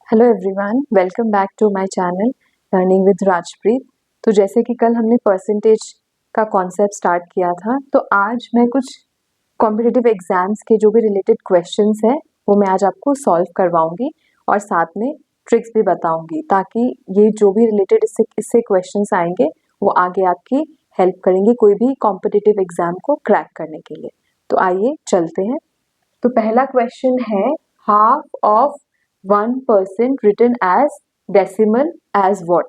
Hello everyone, welcome back to my channel learning with Rajpreet. तो जैसे कि कल हमने परसेंटेज का कॉन्सेप्ट स्टार्ट किया था, तो आज मैं कुछ कॉम्पिटिटिव एग्जाम्स के जो भी रिलेटेड क्वेश्चंस हैं वो मैं आज आपको सॉल्व करवाऊंगी और साथ में ट्रिक्स भी बताऊंगी, ताकि ये जो भी रिलेटेड इससे क्वेश्चंस आएंगे वो आगे आपकी हेल्प करेंगे कोई भी कॉम्पिटिटिव एग्जाम को क्रैक करने के लिए। तो आइए चलते हैं। तो पहला क्वेश्चन है, half of 1% written as decimal as what.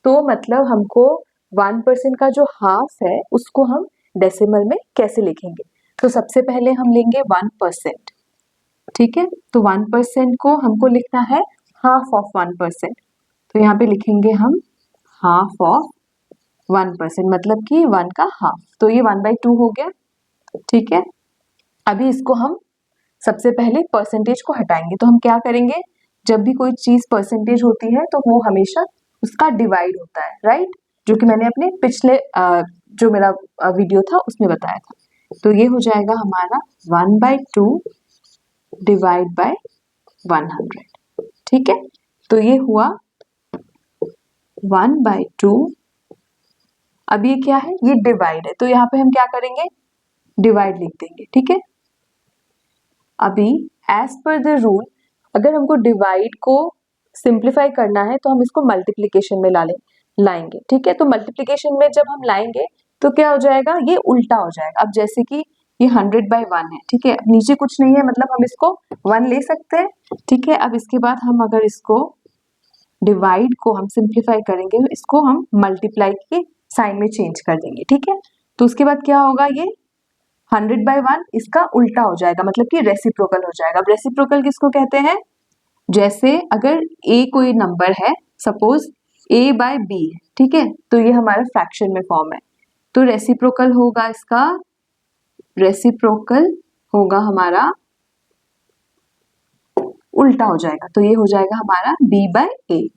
तो मतलब हमको 1% का जो हाफ है उसको हम डेसिमल में कैसे लिखेंगे। तो सबसे पहले हम लेंगे 1%, ठीक है। तो 1% को हमको लिखना है हाफ ऑफ 1%। तो यहाँ पे लिखेंगे हम हाफ ऑफ 1%, मतलब कि 1 का हाफ। तो ये 1/2 हो गया, ठीक है। अभी इसको हम सबसे पहले परसेंटेज को हटाएंगे। तो हम क्या करेंगे, जब भी कोई चीज परसेंटेज होती है तो वो हमेशा उसका डिवाइड होता है, राइट, जो कि मैंने अपने पिछले जो मेरा वीडियो था उसमें बताया था। तो ये हो जाएगा हमारा 1/2 डिवाइड बाय 100, ठीक है। तो ये हुआ 1/2। अब ये क्या है, ये डिवाइड है, तो यहाँ पे हम क्या करेंगे, डिवाइड लिख देंगे, ठीक है। अभी एज पर द रूल, अगर हमको डिवाइड को सिंप्लीफाई करना है तो हम इसको मल्टीप्लिकेशन में लाएंगे, ठीक है। तो मल्टीप्लिकेशन में जब हम लाएंगे तो क्या हो जाएगा, ये उल्टा हो जाएगा। अब जैसे कि ये 100/1 है, ठीक है। अब नीचे कुछ नहीं है, मतलब हम इसको 1 ले सकते हैं, ठीक है। अब इसके बाद हम अगर इसको डिवाइड को हम सिंप्लीफाई करेंगे, इसको हम मल्टीप्लाई के साइन में चेंज कर देंगे, ठीक है। तो उसके बाद क्या होगा, ये 100/1 इसका उल्टा हो जाएगा, मतलब कि रेसिप्रोकल हो जाएगा। अब रेसिप्रोकल किसको कहते हैं, जैसे अगर a कोई नंबर है, सपोज a/b है, ठीक है। तो ये हमारा फ्रैक्शन में फॉर्म है, तो रेसिप्रोकल होगा इसका, रेसिप्रोकल होगा हमारा उल्टा हो जाएगा। तो ये हो जाएगा हमारा b/a।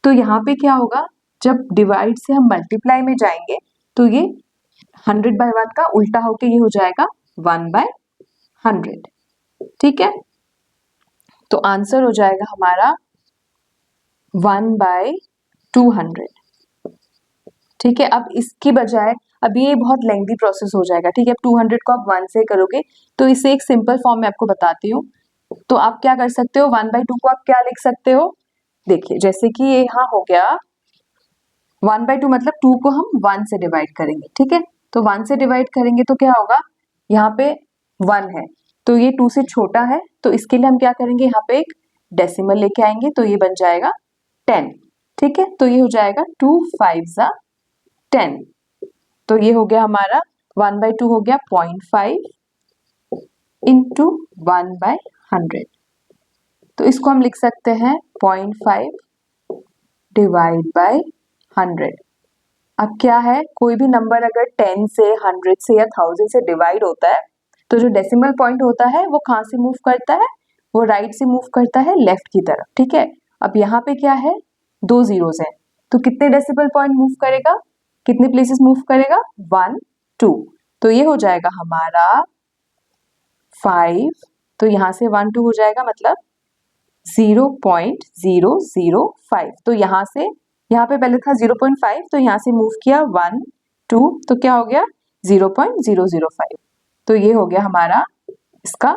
तो यहाँ पे क्या होगा, जब डिवाइड से हम मल्टीप्लाई में जाएंगे तो ये 100/1 का उल्टा होके ये हो जाएगा 1/100, ठीक है। तो आंसर हो जाएगा हमारा 1/200, ठीक है। अब इसकी बजाय, अब ये बहुत लेंथी प्रोसेस हो जाएगा, ठीक है। अब 200 को आप 1 से करोगे, तो इसे एक सिंपल फॉर्म में आपको बताती हूँ। तो आप क्या कर सकते हो, 1/2 को आप क्या लिख सकते हो, देखिए जैसे कि ये यहाँ हो गया 1/2, मतलब 2 को हम 1 से डिवाइड करेंगे, ठीक है। तो 1 से डिवाइड करेंगे तो क्या होगा, यहाँ पे 1 है तो ये 2 से छोटा है, तो इसके लिए हम क्या करेंगे, यहाँ पे एक डेसिमल लेके आएंगे, तो ये बन जाएगा 10, ठीक है। तो ये हो जाएगा 2 5 10। तो ये हो गया हमारा 1/2 हो गया 0.5 इंटू 1/100। तो इसको हम लिख सकते हैं 0.5 डिवाइड बाय 100। अब क्या है, कोई भी नंबर अगर 10 से 100 से या 1000 से डिवाइड होता है तो जो डेसिमल पॉइंट होता है वो कहाँ से मूव करता है, वो राइट से मूव करता है लेफ्ट की तरफ, ठीक है। अब यहाँ पे क्या है, 2 जीरोस है, तो कितने डेसिमल पॉइंट मूव करेगा, कितने प्लेसेस मूव करेगा, 1 2। तो ये हो जाएगा हमारा 5। तो यहाँ से 1 2 हो जाएगा, मतलब 0.005। तो यहाँ से, यहाँ पे पहले था 0.5, तो यहाँ से मूव किया 1 2, तो क्या हो गया 0.005। तो ये हो गया हमारा इसका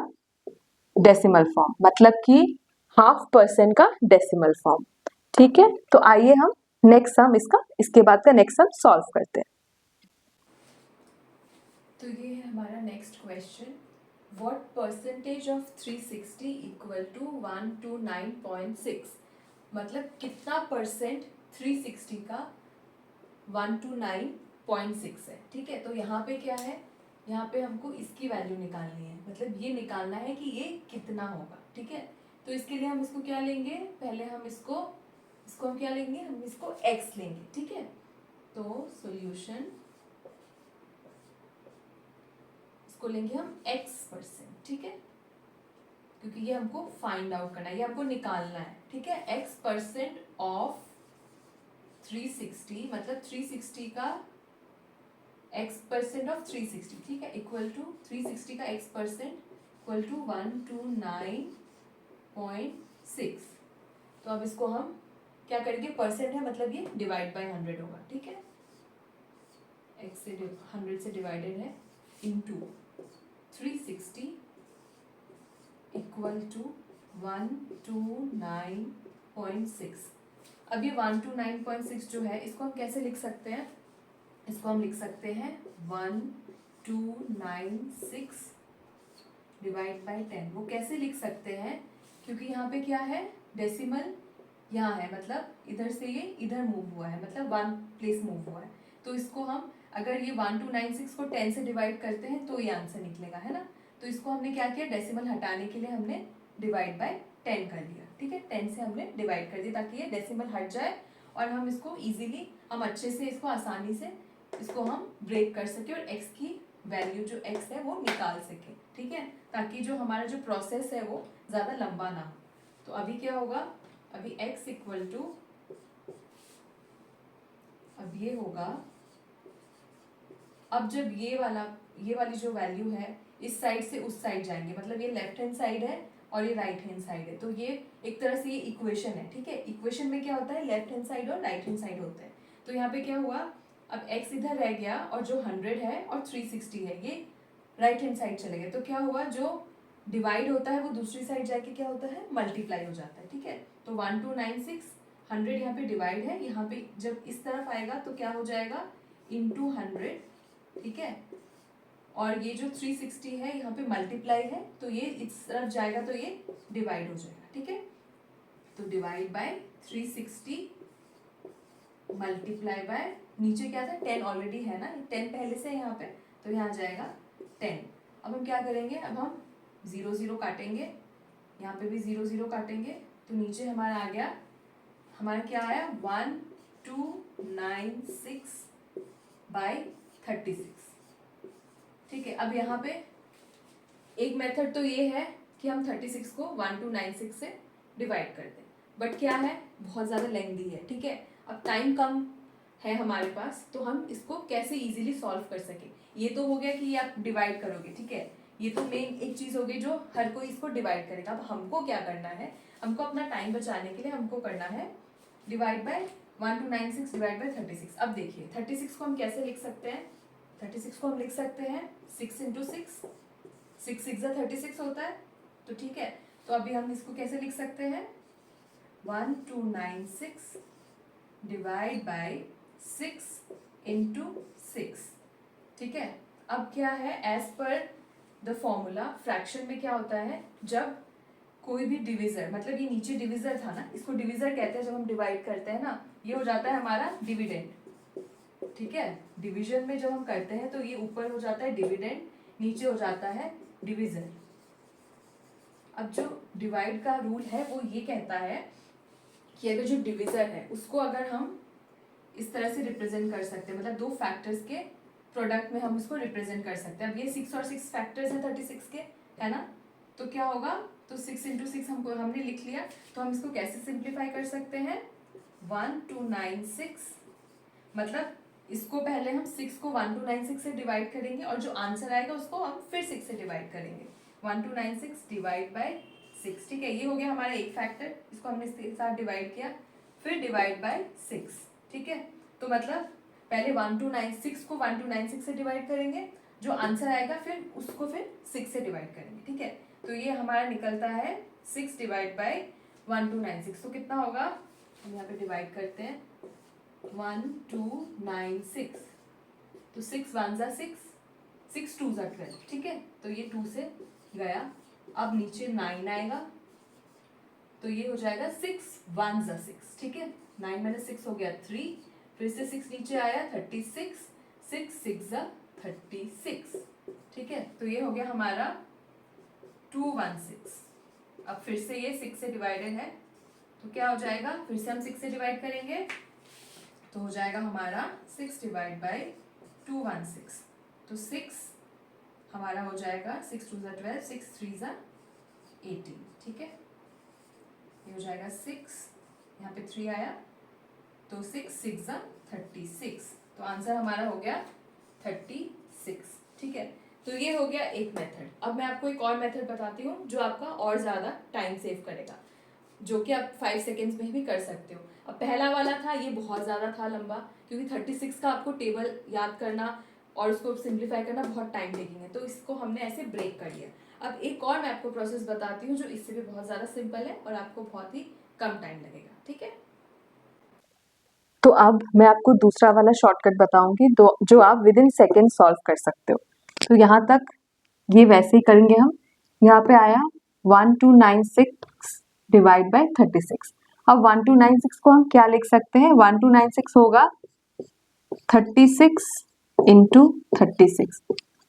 डेसिमल फॉर्म, मतलब कि 0.5% का डेसिमल फॉर्म, ठीक है। तो आइए हम नेक्स्ट सम इसके बाद का नेक्स्ट सम सॉल्व करते हैं। तो ये है हमारा next question, what percentage of 360 equal to 129.6। मतलब कितना परसेंट 360 का 129.6 है, ठीक है। तो यहाँ पे क्या है, यहाँ पे हमको इसकी वैल्यू निकालनी है, मतलब ये निकालना है कि ये कितना होगा, ठीक है। तो इसके लिए हम इसको क्या लेंगे, पहले हम इसको हम क्या लेंगे, हम इसको x लेंगे, ठीक है। तो सॉल्यूशन इसको लेंगे हम x%, ठीक है, क्योंकि ये हमको फाइंड आउट करना है, ये हमको निकालना है, ठीक है। x% ऑफ 360, मतलब 360 का x% ऑफ 360, ठीक है, इक्वल टू 360 का x% इक्वल टू 129.6। तो अब इसको हम क्या करेंगे, परसेंट है मतलब ये डिवाइड बाय 100 होगा, ठीक है। x से 100 से डिवाइडेड है इनटू 360 इक्वल टू 129.6। अब ये 129.6 जो है इसको हम कैसे लिख सकते हैं, इसको हम लिख सकते हैं 1296 डिवाइड बाय 10। वो कैसे लिख सकते हैं, क्योंकि यहाँ पे क्या है, डेसिमल यहाँ है, मतलब इधर से ये इधर मूव हुआ है, मतलब 1 प्लेस मूव हुआ है। तो इसको हम अगर ये 1296 को 10 से डिवाइड करते हैं तो ये आंसर निकलेगा, है ना। तो इसको हमने क्या किया, डेसिमल हटाने के लिए हमने डिवाइड बाय 10 कर दिया, ठीक है। 10 से हमने डिवाइड कर दिया ताकि ये डेसिमल हट जाए और हम इसको इजीली, हम अच्छे से इसको आसानी से इसको हम ब्रेक कर सके और x की वैल्यू जो x है वो निकाल सके, ठीक है, ताकि जो हमारा जो प्रोसेस है वो ज़्यादा लंबा ना हो। तो अभी क्या होगा, अभी x इक्वल टू, अब ये होगा, अब जब ये वाली जो वैल्यू है इस साइड से उस साइड जाएंगे, मतलब ये लेफ्ट हैंड साइड है और ये राइट हैंड साइड है, तो ये एक तरह से ये इक्वेशन है, ठीक है। इक्वेशन में क्या होता है, लेफ्ट हैंड साइड और राइट हैंड साइड होता है। तो यहाँ पे क्या हुआ, अब x इधर रह गया और जो 100 है और 360 है ये राइट हैंड साइड चले गए, तो क्या हुआ, जो डिवाइड होता है वो दूसरी साइड जाके क्या होता है, मल्टीप्लाई हो जाता है, ठीक है। तो 1296 100 यहाँ पे डिवाइड है, यहाँ पे जब इस तरफ आएगा तो क्या हो जाएगा, इंटू 100, ठीक है। और ये जो 360 है यहाँ पे मल्टीप्लाई है, तो ये इस तरफ जाएगा तो ये डिवाइड हो जाएगा, ठीक है। तो डिवाइड बाय 360 मल्टीप्लाई बाय, नीचे क्या था 10 ऑलरेडी है ना, 10 पहले से यहाँ पे, तो यहाँ जाएगा 10। अब हम क्या करेंगे, अब हम 0 0 काटेंगे, यहाँ पे भी 0 0 काटेंगे, तो नीचे हमारा आ गया, हमारा क्या आया 1296 बाय 36, ठीक है। अब यहाँ पे एक मेथड तो ये है कि हम 36 को 1296 से डिवाइड कर दें, बट क्या है, बहुत ज़्यादा लेंथी है, ठीक है। अब टाइम कम है हमारे पास, तो हम इसको कैसे इजीली सॉल्व कर सके। ये तो हो गया कि ये आप डिवाइड करोगे, ठीक है, ये तो मेन एक चीज़ होगी जो हर कोई इसको डिवाइड करेगा। अब हमको क्या करना है, हमको अपना टाइम बचाने के लिए हमको करना है डिवाइड बाय 1296 डिवाइड बाय 36। अब देखिए 36 को हम कैसे लिख सकते हैं, 36 को हम लिख सकते हैं 6 इंटू 6, 6 6 36 होता है, तो ठीक है। तो अभी हम इसको कैसे लिख सकते हैं, 1296 डिवाइड बाय 6 इंटू 6, ठीक है। अब क्या है, as per the formula fraction में क्या होता है, जब कोई भी डिविजर, मतलब ये नीचे डिविजर था ना, इसको डिविजर कहते हैं जब हम डिवाइड करते हैं ना, ये हो जाता है हमारा डिविडेंड, ठीक है। डिवीजन में जब हम करते हैं तो ये ऊपर हो जाता है डिविडेंड, नीचे हो जाता है डिविजन। अब जो डिवाइड का रूल है वो ये कहता है कि अगर जो डिविजर है उसको अगर हम इस तरह से रिप्रेजेंट कर सकते हैं, मतलब दो फैक्टर्स के प्रोडक्ट में हम उसको रिप्रेजेंट कर सकते हैं। अब ये 6 और 6 फैक्टर्स हैं 36 के, है ना, तो क्या होगा, तो 6 इंटू 6 हमने लिख लिया, तो हम इसको कैसे सिंप्लीफाई कर सकते हैं, 1296, मतलब इसको पहले हम 6 को 1296 से डिवाइड करेंगे और जो आंसर आएगा उसको हम फिर 6 से डिवाइड करेंगे, 1296 डिवाइड बाय 6, ठीक है। ये हो गया हमारा एक फैक्टर, इसको हमने इसके साथ डिवाइड किया, फिर डिवाइड बाय 6, ठीक है। तो मतलब पहले 1296 को 1296 से डिवाइड करेंगे, जो आंसर आएगा फिर उसको फिर 6 से डिवाइड करेंगे, ठीक है। तो ये हमारा निकलता है 6 डिवाइड बाय 1296, तो कितना होगा, हम यहाँ पे डिवाइड करते हैं 1296, तो 6 1 जा 6, 6 2 जा 12, ठीक है। तो ये 2 से गया, अब नीचे 9 आएगा, तो ये हो जाएगा 6 1 जा 6, ठीक है। 9 माइनस 6 हो गया 3, फिर से 6 नीचे आया 36, 6 6 जा 36, ठीक है। तो ये हो गया हमारा 216। अब फिर से ये 6 से डिवाइडेड है, तो क्या हो जाएगा, फिर से हम 6 से डिवाइड करेंगे, तो हो जाएगा हमारा 6 डिवाइड बाई 216, तो 6 हमारा हो जाएगा 6 2 ज़ा 12, 6 3 ज़ा 18, ठीक है। ये हो जाएगा 6, यहाँ पे 3 आया, तो 6 6 ज़ा 36, तो आंसर हमारा हो गया 36, ठीक है। तो ये हो गया एक मेथड। अब मैं आपको एक और मेथड बताती हूँ जो आपका और ज़्यादा टाइम सेव करेगा। जो कि आप 5 सेकेंड्स में भी कर सकते हो। अब पहला वाला था, ये बहुत ज़्यादा था लंबा, क्योंकि 36 का आपको टेबल याद करना और उसको सिंप्लीफाई करना बहुत टाइम टेकिंग है, तो इसको हमने ऐसे ब्रेक कर लिया। अब एक और मैं आपको प्रोसेस बताती हूँ जो इससे भी बहुत ज़्यादा सिंपल है और आपको बहुत ही कम टाइम लगेगा, ठीक है। तो अब मैं आपको दूसरा वाला शॉर्टकट बताऊंगी जो आप विद इन सेकेंड सॉल्व कर सकते हो। तो यहाँ तक ये वैसे ही करेंगे हम। यहाँ पे आया 1296 डिवाइड बाय 36। अब 1296 को हम क्या लिख सकते हैं, 1296 होगा 36 इंटू 36,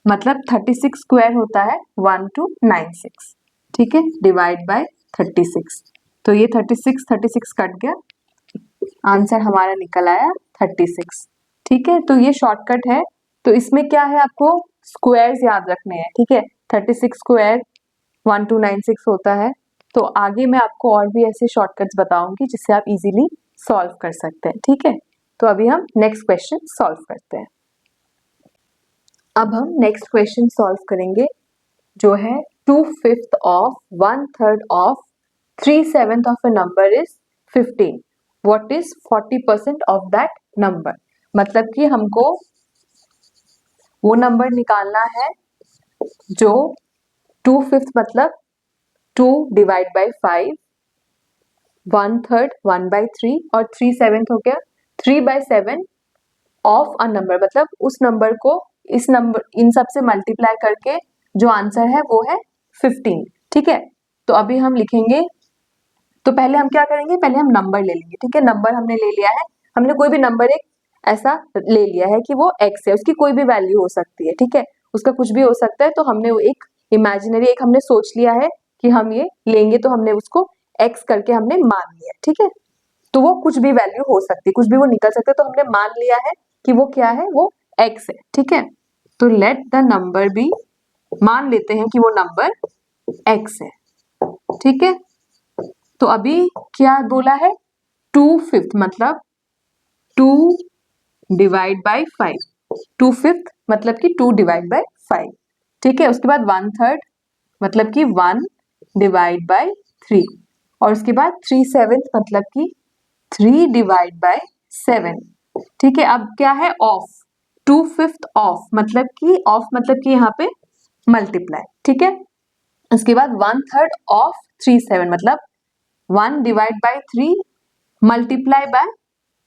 मतलब 36 स्क्वायर होता है 1296, ठीक है, डिवाइड बाय 36। तो ये 36 कट गया, आंसर हमारा निकल आया 36, ठीक है। तो ये शॉर्टकट है। तो इसमें क्या है, आपको स्क्वायर्स याद रखने हैं, ठीक है। 36 स्क्वायर 1296 होता है। तो आगे मैं आपको और भी ऐसे शॉर्टकट्स बताऊंगी जिससे आप इजीली सॉल्व कर सकते हैं, ठीक है। तो अभी हम नेक्स्ट क्वेश्चन सॉल्व करते हैं। अब हम नेक्स्ट क्वेश्चन सॉल्व करेंगे जो है 2/5 of 1/3 of 3/7 of a number is 15. What is 40% of that number? मतलब कि हमको वो नंबर निकालना है जो 2/5 मतलब 2 डिवाइड बाई 5, 1/3 1/3 और 3/7 हो गया 3/7 ऑफ अ नंबर, मतलब उस नंबर को इस नंबर इन सब से मल्टीप्लाई करके जो आंसर है वो है 15, ठीक है। तो अभी हम लिखेंगे, तो पहले हम क्या करेंगे, पहले हम नंबर ले लेंगे, ठीक है। नंबर हमने ले लिया है, हमने कोई भी नंबर एक ऐसा ले लिया है कि वो x है, उसकी कोई भी वैल्यू हो सकती है, ठीक है, उसका कुछ भी हो सकता है। तो हमने वो एक इमेजिनरी एक हमने सोच लिया है कि हम ये लेंगे, तो हमने उसको x करके हमने मान लिया, ठीक है। तो वो कुछ भी वैल्यू हो सकती है, कुछ भी वो निकल सकता है, तो हमने मान लिया है कि वो क्या है, वो x है, ठीक है। तो लेट द नंबर बी, मान लेते हैं कि वो नंबर x है, ठीक है। तो अभी क्या बोला है, 2/5 मतलब 2 डिवाइड बाई 5, 2/5 मतलब कि 2 डिवाइड बाई 5, ठीक है। उसके बाद 1/3 मतलब कि 1 डिवाइड बाई 3, और उसके बाद 3/7 मतलब कि 3 डिवाइड बाई 7, ठीक है। अब क्या है, ऑफ 2/5 ऑफ मतलब कि यहाँ पे मल्टीप्लाई, ठीक है। उसके बाद 1/3 ऑफ 3/7 मतलब 1 डिवाइड बाई 3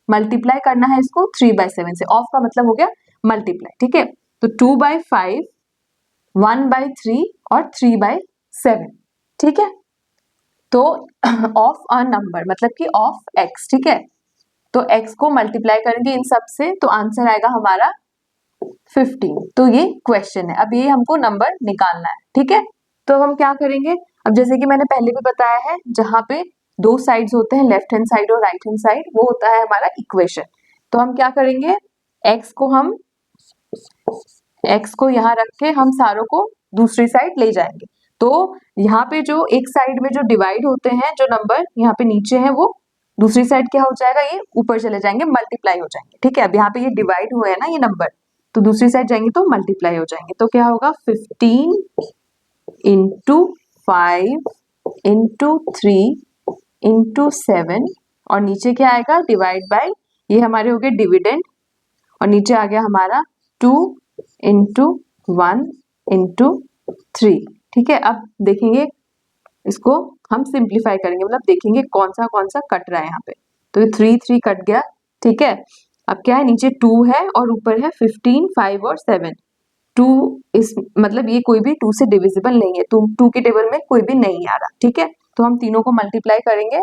मल्टीप्लाई करना है इसको 3/7 से, ऑफ का मतलब हो गया मल्टीप्लाई, ठीक है। तो 2/5 1/3 और 3/7, ठीक है। तो ऑफ अ नंबर मतलब कि ऑफ x, ठीक है। तो x को मल्टीप्लाई करेंगे इन सब से, तो आंसर आएगा हमारा 15। तो ये क्वेश्चन है, अब ये हमको नंबर निकालना है, ठीक है। तो हम क्या करेंगे, अब जैसे कि मैंने पहले भी बताया है, जहां पे दो साइड्स होते हैं, लेफ्ट हैंड साइड और राइट हैंड साइड, वो होता है हमारा इक्वेशन। तो हम क्या करेंगे, x को यहाँ रख के हम सारों को दूसरी साइड ले जाएंगे। तो यहाँ पे जो एक साइड में जो डिवाइड होते हैं, जो नंबर यहाँ पे नीचे है, वो दूसरी साइड क्या हो जाएगा, ये ऊपर चले जाएंगे, मल्टीप्लाई हो जाएंगे, ठीक है। अब यहाँ पे ये डिवाइड हुए हैं ना ये नंबर, तो दूसरी साइड जाएंगे तो मल्टीप्लाई हो जाएंगे। तो क्या होगा, 15 इंटू 5 इंटू 3 इंटू 7, और नीचे क्या आएगा, डिवाइड बाय, ये हमारे हो गए डिविडेंड, और नीचे आ गया हमारा 2 इंटू 1 इंटू 3, ठीक है। अब देखेंगे इसको हम सिंप्लीफाई करेंगे, मतलब देखेंगे कौन सा कट रहा है यहाँ पे। तो ये 3 कट गया, ठीक है। अब क्या है, नीचे 2 है और ऊपर है 15 5 और 7। 2 इस मतलब ये कोई भी 2 से डिविजिबल नहीं है, 2 के टेबल में कोई भी नहीं आ रहा, ठीक है। तो हम तीनों को मल्टीप्लाई करेंगे,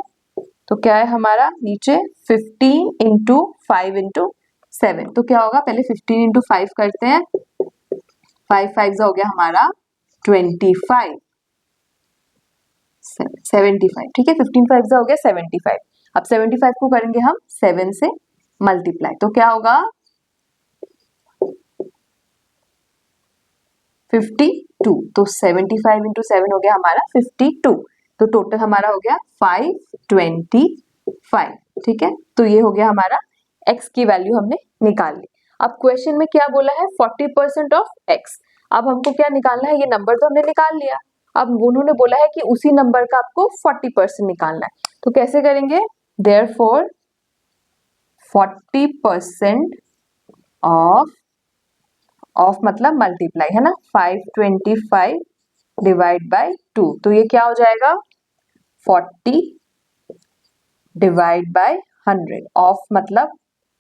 तो क्या है हमारा नीचे 15 इंटू 5 इंटू 7, तो क्या होगा, पहले 15 इंटू 5 करते हैं, 5 5 हो गया हमारा 25 75, ठीक है। 15 5 हो गया 75। अब 75 को करेंगे हम 7 से मल्टीप्लाई, तो क्या होगा 52, तो 75 इंटू 7 हो गया हमारा 52, तो टोटल हमारा हो गया 525, ठीक है। तो ये हो गया हमारा x की वैल्यू हमने निकाल ली। अब क्वेश्चन में क्या बोला है, 40% ऑफ x। अब हमको क्या निकालना है, ये नंबर तो हमने निकाल लिया, अब उन्होंने बोला है कि उसी नंबर का आपको 40% निकालना है, तो कैसे करेंगे? देयरफॉर 40% ऑफ मतलब मल्टीप्लाई है ना, 525 डिवाइड बाय 2, तो ये क्या हो जाएगा? 40 डिवाइड बाय 100 ऑफ मतलब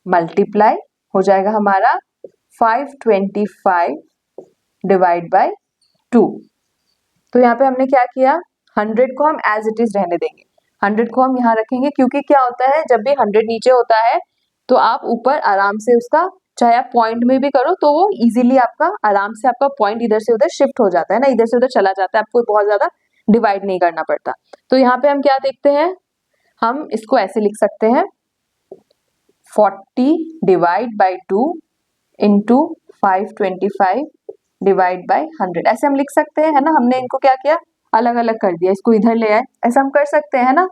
मल्टीप्लाई हो जाएगा हमारा 525 डिवाइड बाय 2। तो यहाँ पे हमने क्या किया, 100 को हम एज इट इज रहने देंगे, 100 को हम यहाँ रखेंगे, क्योंकि क्या होता है जब भी 100 नीचे होता है तो आप ऊपर आराम से उसका, चाहे आप पॉइंट में भी करो तो वो इजीली आपका आराम से आपका पॉइंट इधर से उधर शिफ्ट हो जाता है ना, इधर से उधर चला जाता है, आपको बहुत ज्यादा डिवाइड नहीं करना पड़ता। तो यहाँ पे हम क्या देखते हैं, हम इसको ऐसे लिख सकते हैं 40 divide by 2 into 525 divide by 100, ऐसे हम लिख सकते हैं, है ना। हमने इनको क्या किया, अलग अलग कर दिया, इसको इधर ले आए, ऐसा हम कर सकते हैं, है ना।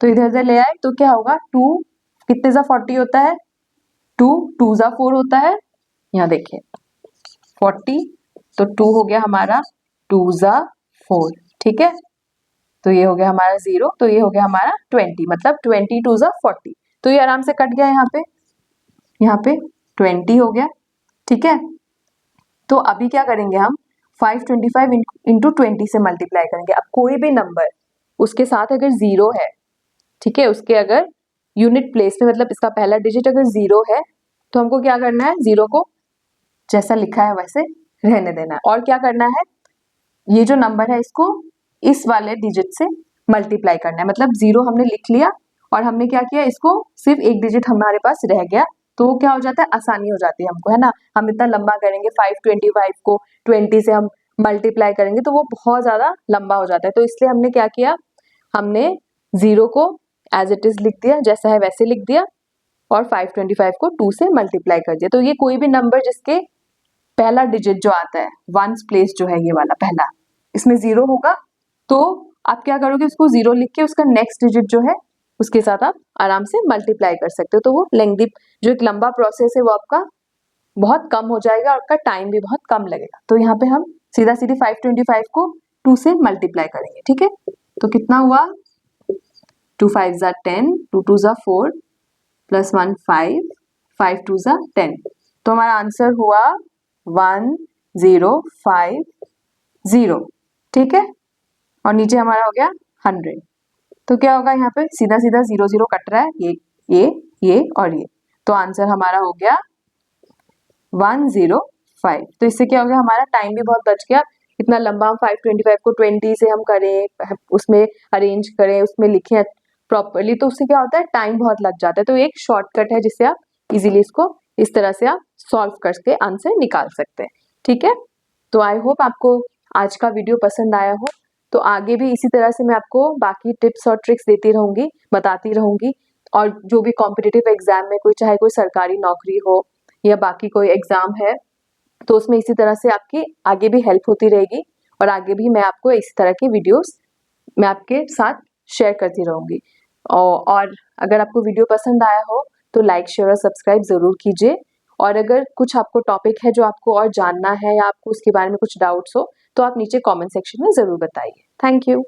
तो इधर से ले आए तो क्या होगा, 2 कितने सा 40 होता है, 2 2 सा 4 होता है, यहाँ देखिए 40, तो 2 हो गया हमारा 2 सा 4, ठीक है। तो ये हो गया हमारा 0, तो ये हो गया हमारा 20, मतलब 20 2 सा 40, तो ये आराम से कट गया, यहाँ पे 20 हो गया, ठीक है। तो अभी क्या करेंगे हम, 525 इंटू 20 से मल्टीप्लाई करेंगे। अब कोई भी नंबर उसके साथ अगर 0 है, ठीक है, उसके अगर यूनिट प्लेस में मतलब इसका पहला डिजिट अगर 0 है तो हमको क्या करना है, 0 को जैसा लिखा है वैसे रहने देना है, और क्या करना है, ये जो नंबर है इसको इस वाले डिजिट से मल्टीप्लाई करना है। मतलब 0 हमने लिख लिया और हमने क्या किया, इसको सिर्फ एक डिजिट हमारे पास रह गया, तो क्या हो जाता है, आसानी हो जाती है हमको, है ना। हम इतना लंबा करेंगे, 525 को 20 से हम मल्टीप्लाई करेंगे तो वो बहुत ज्यादा लंबा हो जाता है, तो इसलिए हमने क्या किया, हमने 0 को एज इट इज लिख दिया, जैसा है वैसे लिख दिया, और 525 को 2 से मल्टीप्लाई कर दिया। तो ये कोई भी नंबर जिसके पहला डिजिट जो आता है, वंस प्लेस जो है ये वाला पहला, इसमें 0 होगा, तो आप क्या करोगे, उसको 0 लिख के उसका नेक्स्ट डिजिट जो है उसके साथ आप आराम से मल्टीप्लाई कर सकते हो। तो वो लेंथी, जो एक लंबा प्रोसेस है वो आपका बहुत कम हो जाएगा और आपका टाइम भी बहुत कम लगेगा। तो यहाँ पे हम सीधा सीधी 525 को 2 से मल्टीप्लाई करेंगे, ठीक है। तो कितना हुआ, 2 5 ज़ा 10, 2 2 ज़ा 4 प्लस 1 5, 5 2 ज़ा 10, तो हमारा आंसर हुआ 1050, ठीक है। और नीचे हमारा हो गया 100, तो क्या होगा, यहाँ पे सीधा सीधा 0 0 कट रहा है, ये और ये, तो आंसर हमारा हो गया 105। तो इससे क्या हो गया, हमारा टाइम भी बहुत बच गया। इतना लंबा हम 525 को 20 से हम करें, उसमें अरेंज करें, उसमें लिखें प्रॉपरली, तो उससे क्या होता है, टाइम बहुत लग जाता है। तो एक शॉर्टकट है जिससे आप इजीली इसको इस तरह से आप सॉल्व करके आंसर निकाल सकते हैं, ठीक है। तो आई होप आपको आज का वीडियो पसंद आया हो। तो आगे भी इसी तरह से मैं आपको बाकी टिप्स और ट्रिक्स देती रहूंगी, बताती रहूंगी, और जो भी कॉम्पिटिटिव एग्जाम में कोई, चाहे कोई सरकारी नौकरी हो या बाकी कोई एग्जाम है, तो उसमें इसी तरह से आपकी आगे भी हेल्प होती रहेगी, और आगे भी मैं आपको इसी तरह की वीडियोस मैं आपके साथ शेयर करती रहूंगी। और अगर आपको वीडियो पसंद आया हो तो लाइक, शेयर और सब्सक्राइब ज़रूर कीजिए। और अगर कुछ आपको टॉपिक है जो आपको और जानना है या आपको उसके बारे में कुछ डाउट्स हो तो आप नीचे कमेंट सेक्शन में ज़रूर बताइए। Thank you.